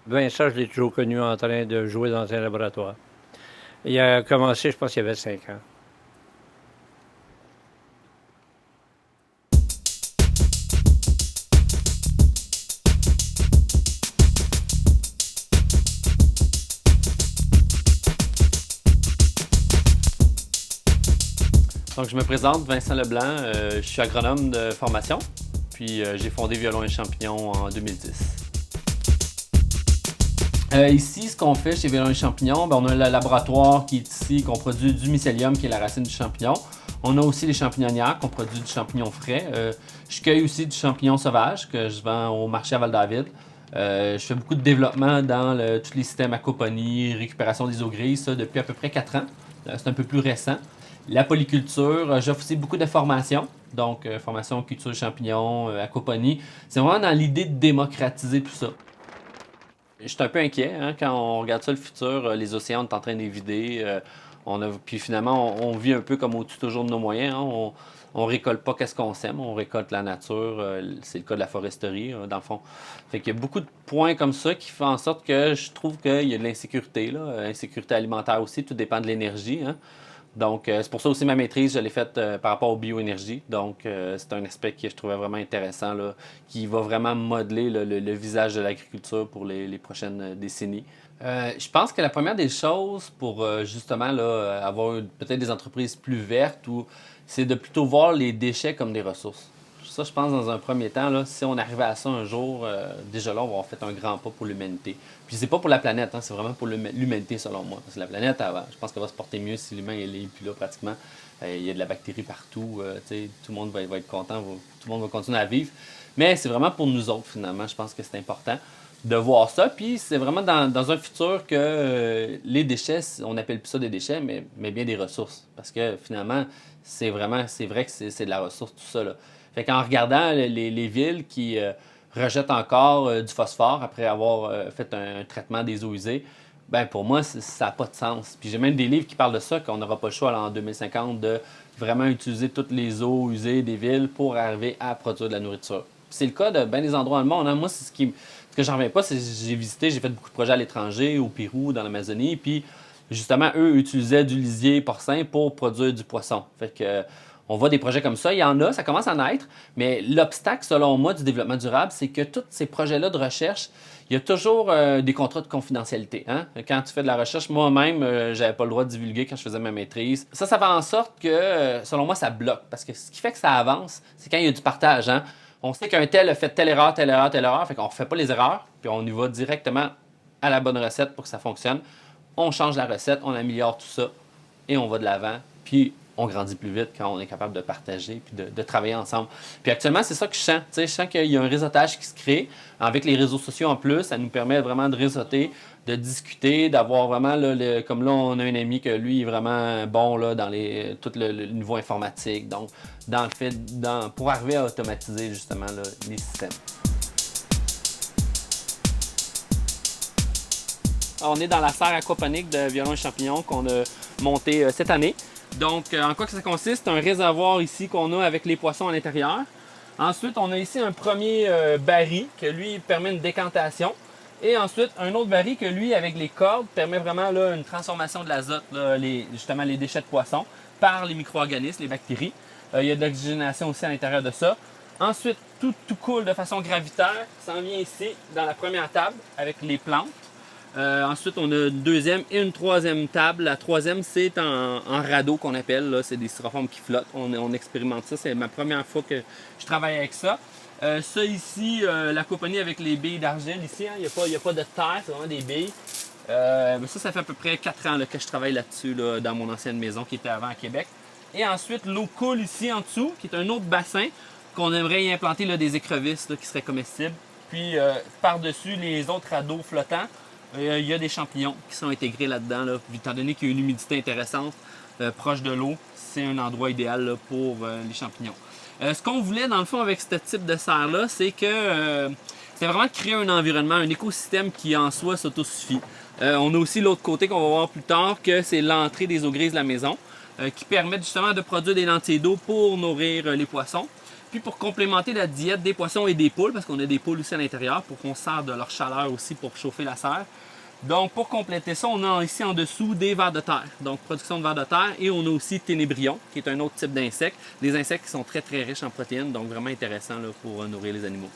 Vincent, je l'ai toujours connu en train de jouer dans un laboratoire. Il a commencé, je pense qu'il avait 5 ans. Donc, je me présente, Vincent Leblanc, je suis agronome de formation, puis j'ai fondé Violon et Champignons en 2010. Ici, ce qu'on fait chez Violon et Champignons, on a le laboratoire qui est ici, qu'on produit du mycélium, qui est la racine du champignon. On a aussi les champignonnières, qu'on produit du champignon frais. Je cueille aussi du champignon sauvage, que je vends au marché à Val-David. Je fais beaucoup de développement dans tous les systèmes aquaponie, récupération des eaux grises, ça depuis à peu près 4 ans. C'est un peu plus récent. La polyculture, j'offre aussi beaucoup de formations. Donc, formation culture champignons, aquaponie. C'est vraiment dans l'idée de démocratiser tout ça. Je suis un peu inquiet hein, quand on regarde ça, le futur, les océans sont en train de les vider. Puis finalement, on vit un peu comme au-dessus toujours de nos moyens. Hein. On récolte pas qu'est-ce qu'on sème, on récolte la nature. C'est le cas de la foresterie, dans le fond. Fait qu'il y a beaucoup de points comme ça qui font en sorte que je trouve qu'il y a de l'insécurité, là. Insécurité alimentaire aussi, tout dépend de l'énergie. Hein. Donc, c'est pour ça aussi ma maîtrise, je l'ai faite par rapport aux bioénergies. Donc, c'est un aspect que je trouvais vraiment intéressant, là, qui va vraiment modeler le visage de l'agriculture pour les prochaines décennies. Je pense que la première des choses pour justement là, avoir peut-être des entreprises plus vertes, c'est de plutôt voir les déchets comme des ressources. Ça, je pense, dans un premier temps, là, si on arrivait à ça un jour, déjà là, on va avoir fait un grand pas pour l'humanité. Puis c'est pas pour la planète, hein, c'est vraiment pour l'humanité, selon moi. Parce que la planète, je pense qu'elle va se porter mieux si l'humain n'est plus là, pratiquement. Il y a de la bactérie partout, tout le monde va être content, tout le monde va continuer à vivre. Mais c'est vraiment pour nous autres, finalement, je pense que c'est important de voir ça. Puis c'est vraiment dans un futur que les déchets, on n'appelle plus ça des déchets, mais bien des ressources. Parce que finalement, c'est vrai que c'est de la ressource, tout ça. Là. Fait qu'en regardant les villes qui rejettent encore du phosphore après avoir fait un traitement des eaux usées, ben pour moi, ça n'a pas de sens. Puis j'ai même des livres qui parlent de ça, qu'on n'aura pas le choix là, en 2050 de vraiment utiliser toutes les eaux usées des villes pour arriver à produire de la nourriture. C'est le cas de bien des endroits dans le monde. Hein. Moi, ce que j'en reviens pas, c'est que j'ai fait beaucoup de projets à l'étranger, au Pérou, dans l'Amazonie, puis justement, eux utilisaient du lisier porcin pour produire du poisson. Fait que on voit des projets comme ça, il y en a, ça commence à naître, mais l'obstacle, selon moi, du développement durable, c'est que tous ces projets-là de recherche, il y a toujours des contrats de confidentialité. Hein? Quand tu fais de la recherche, moi-même, j'avais pas le droit de divulguer quand je faisais ma maîtrise. Ça fait en sorte que, selon moi, ça bloque. Parce que ce qui fait que ça avance, c'est quand il y a du partage. Hein? On sait qu'un tel a fait telle erreur, telle erreur, telle erreur, fait qu'on ne refait pas les erreurs, puis on y va directement à la bonne recette pour que ça fonctionne. On change la recette, on améliore tout ça, et on va de l'avant, puis on grandit plus vite quand on est capable de partager puis de travailler ensemble. Puis actuellement, c'est ça que je sens. Je sens qu'il y a un réseautage qui se crée. Avec les réseaux sociaux en plus, ça nous permet vraiment de réseauter, de discuter, d'avoir vraiment, là, comme là, on a un ami que lui est vraiment bon là, dans tout le niveau informatique. Donc, dans le fait, pour arriver à automatiser justement là, les systèmes. On est dans la serre aquaponique de Violon et Champignons qu'on a montée cette année. Donc, en quoi que ça consiste? C'est un réservoir ici qu'on a avec les poissons à l'intérieur. Ensuite, on a ici un premier baril que lui permet une décantation. Et ensuite, un autre baril que lui, avec les cordes, permet vraiment là, une transformation de l'azote, justement les déchets de poissons, par les micro-organismes, les bactéries. Il y a de l'oxygénation aussi à l'intérieur de ça. Ensuite, tout coule de façon gravitaire, s'en vient ici dans la première table avec les plantes. Ensuite, on a une deuxième et une troisième table. La troisième, c'est en radeau qu'on appelle. Là. C'est des styrofoams qui flottent. On expérimente ça. C'est ma première fois que je travaille avec ça. Ça ici, la compagnie avec les billes d'argile ici. Hein. Il n'y a pas de terre, c'est vraiment des billes. Ça fait à peu près 4 ans là, que je travaille là-dessus là, dans mon ancienne maison qui était avant à Québec. Et ensuite, l'eau coule ici en dessous, qui est un autre bassin qu'on aimerait y implanter là, des écrevisses là, qui seraient comestibles. Puis par-dessus les autres radeaux flottants, il y a des champignons qui sont intégrés là-dedans. Là. Étant donné qu'il y a une humidité intéressante proche de l'eau, c'est un endroit idéal là, pour les champignons. Ce qu'on voulait dans le fond avec ce type de serre-là, c'est que c'est vraiment créer un environnement, un écosystème qui en soi s'autosuffit. On a aussi l'autre côté qu'on va voir plus tard, que c'est l'entrée des eaux grises de la maison, qui permettent justement de produire des lentilles d'eau pour nourrir les poissons. Puis pour complémenter la diète des poissons et des poules, parce qu'on a des poules aussi à l'intérieur, pour qu'on sert de leur chaleur aussi pour chauffer la serre. Donc pour compléter ça, on a ici en dessous des vers de terre, donc production de vers de terre, et on a aussi ténébrion, qui est un autre type d'insecte. Des insectes qui sont très très riches en protéines, donc vraiment intéressants là, pour nourrir les animaux.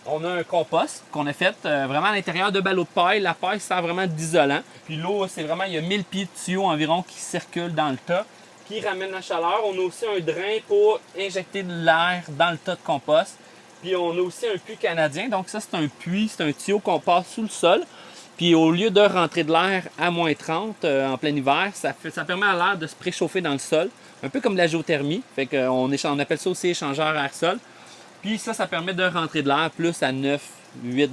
On a un compost qu'on a fait vraiment à l'intérieur de ballots de paille. La paille sert vraiment d'isolant. Puis l'eau, c'est vraiment, il y a 1000 pieds de tuyaux environ qui circulent dans le tas, qui ramènent la chaleur. On a aussi un drain pour injecter de l'air dans le tas de compost. Puis on a aussi un puits canadien. Donc ça, c'est un puits, c'est un tuyau qu'on passe sous le sol. Puis au lieu de rentrer de l'air à moins 30 en plein hiver, ça permet à l'air de se préchauffer dans le sol. Un peu comme la géothermie. Fait qu'on on appelle ça aussi échangeur air-sol. Puis ça permet de rentrer de l'air plus à 9-8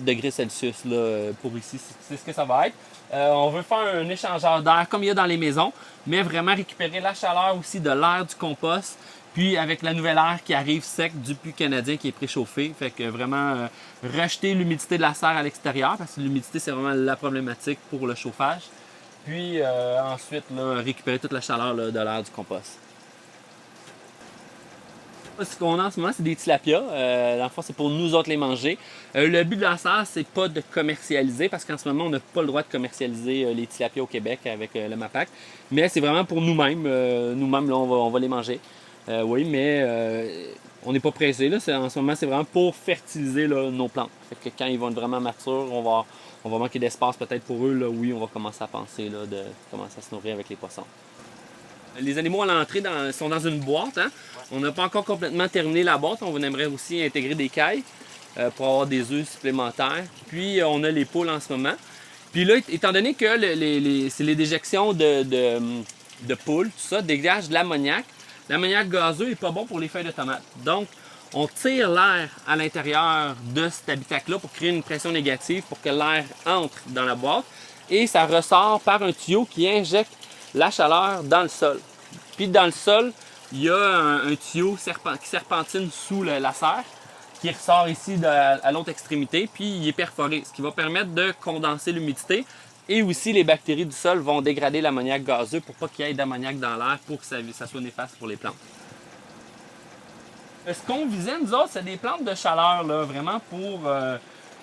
degrés Celsius là, pour ici. C'est ce que ça va être. On veut faire un échangeur d'air comme il y a dans les maisons, mais vraiment récupérer la chaleur aussi de l'air du compost, puis avec la nouvelle air qui arrive sec du puits canadien qui est préchauffé. Fait que vraiment rejeter l'humidité de la serre à l'extérieur, parce que l'humidité, c'est vraiment la problématique pour le chauffage. Puis ensuite, là, récupérer toute la chaleur là, de l'air du compost. Ce qu'on a en ce moment, c'est des tilapias. Dans le fond, c'est pour nous autres les manger. Le but de la serre, c'est pas de commercialiser, parce qu'en ce moment, on n'a pas le droit de commercialiser les tilapias au Québec avec le MAPAC. Mais c'est vraiment pour nous-mêmes. Nous-mêmes, là, on va les manger. Oui, mais on n'est pas pressé. Là. En ce moment, c'est vraiment pour fertiliser là, nos plantes. Fait que quand ils vont être vraiment matures, on va manquer d'espace peut-être pour eux. Là, oui, on va commencer à penser là, de commencer à se nourrir avec les poissons. Les animaux à l'entrée sont dans une boîte. Hein? On n'a pas encore complètement terminé la boîte. On aimerait aussi intégrer des cailles pour avoir des œufs supplémentaires. Puis on a les poules en ce moment. Puis là, étant donné que c'est les déjections de poules, tout ça dégage de l'ammoniac. L'ammoniac gazeux n'est pas bon pour les feuilles de tomates. Donc, on tire l'air à l'intérieur de cet habitacle-là pour créer une pression négative pour que l'air entre dans la boîte. Et ça ressort par un tuyau qui injecte la chaleur dans le sol. Puis dans le sol, il y a un tuyau qui serpentine sous la serre, qui ressort ici à l'autre extrémité, puis il est perforé, ce qui va permettre de condenser l'humidité. Et aussi, les bactéries du sol vont dégrader l'ammoniac gazeux pour pas qu'il y ait d'ammoniac dans l'air pour que ça soit néfaste pour les plantes. Ce qu'on visait, nous autres, c'est des plantes de chaleur, là, vraiment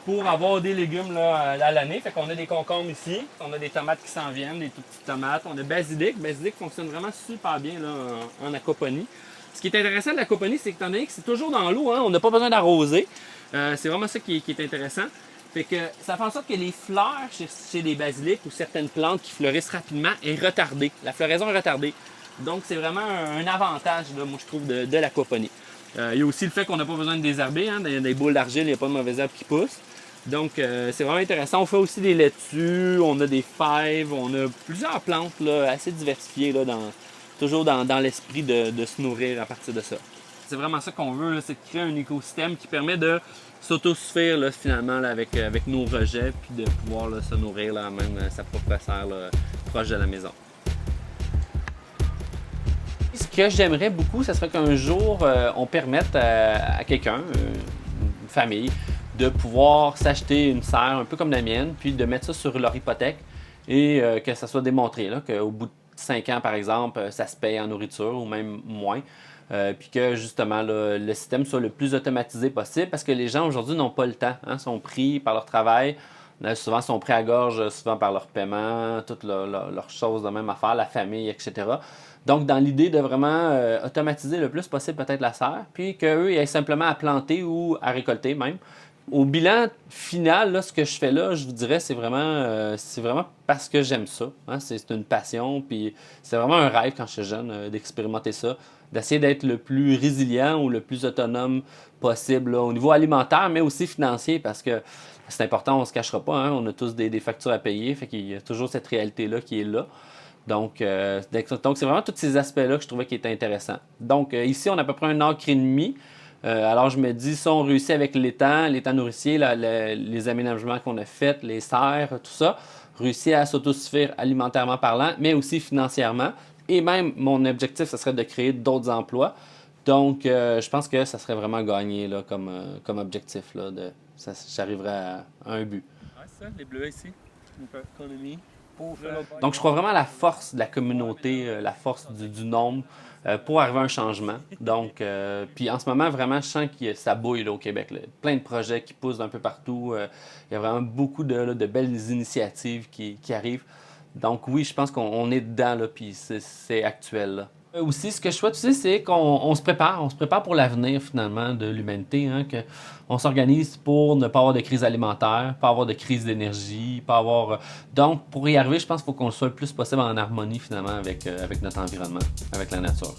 pour avoir des légumes là, à l'année. Fait qu'on a des concombres ici, on a des tomates qui s'en viennent, des toutes petites tomates. On a basilic. Basilic fonctionne vraiment super bien là, en aquaponie. Ce qui est intéressant de l'aquaponie, c'est qu'étant donné que c'est toujours dans l'eau, hein, on n'a pas besoin d'arroser. C'est vraiment ça qui est intéressant. Fait que ça fait en sorte que les fleurs chez les basilics ou certaines plantes qui fleurissent rapidement est retardée. La floraison est retardée. Donc c'est vraiment un avantage, là, moi je trouve, de l'aquaponie. Il y a aussi le fait qu'on n'a pas besoin de désherber. Hein, dans des boules d'argile, il n'y a pas de mauvaises herbes qui poussent. Donc c'est vraiment intéressant. On fait aussi des laitues, on a des fèves, on a plusieurs plantes là, assez diversifiées, là, toujours dans l'esprit de se nourrir à partir de ça. C'est vraiment ça qu'on veut, c'est de créer un écosystème qui permet de s'autosuffire là, finalement là, avec nos rejets, puis de pouvoir là, se nourrir là, même sa propre serre là, proche de la maison. Ce que j'aimerais beaucoup, ce serait qu'un jour, on permette à quelqu'un, une famille, de pouvoir s'acheter une serre un peu comme la mienne, puis de mettre ça sur leur hypothèque et que ça soit démontré, là, qu'au bout de 5 ans, par exemple, ça se paye en nourriture ou même moins. Puis que justement là, le système soit le plus automatisé possible parce que les gens aujourd'hui n'ont pas le temps, hein, sont pris par leur travail, souvent sont pris à gorge, souvent par leur paiement, toutes leurs choses de même affaire, la famille, etc. Donc dans l'idée de vraiment automatiser le plus possible peut-être la serre, puis qu'eux aient simplement à planter ou à récolter même. Au bilan final, là, ce que je fais là, je vous dirais, c'est vraiment parce que j'aime ça. Hein? C'est une passion, puis c'est vraiment un rêve quand j'étais jeune d'expérimenter ça, d'essayer d'être le plus résilient ou le plus autonome possible là, au niveau alimentaire, mais aussi financier, parce que c'est important, on ne se cachera pas, hein? On a tous des factures à payer, fait qu'il y a toujours cette réalité-là qui est là. Donc c'est vraiment tous ces aspects-là que je trouvais qui étaient intéressants. Donc, ici, on a à peu près un acre et demi. Alors, je me dis, si on réussit avec l'étang nourricier, les aménagements qu'on a faits, les serres, tout ça, réussir à s'autosuffire alimentairement parlant, mais aussi financièrement. Et même, mon objectif, ce serait de créer d'autres emplois. Donc, je pense que ça serait vraiment gagné là, comme objectif. Là, j'arriverais à un but. Ouais, c'est ça, les bleus ici. Économie. Donc, je crois vraiment à la force de la communauté, la force du nombre pour arriver à un changement. Donc, puis en ce moment, vraiment, je sens que ça bouille là, au Québec. Là. Plein de projets qui poussent d'un peu partout. Il y a vraiment beaucoup de belles initiatives qui arrivent. Donc, oui, je pense qu'on est dedans, là, puis c'est actuel. Là. Aussi, ce que je souhaite aussi, c'est qu'on se prépare. On se prépare pour l'avenir, finalement, de l'humanité. Hein, on s'organise pour ne pas avoir de crise alimentaire, pas avoir de crise d'énergie, pas avoir... Donc, pour y arriver, je pense qu'il faut qu'on soit le plus possible en harmonie, finalement, avec notre environnement, avec la nature.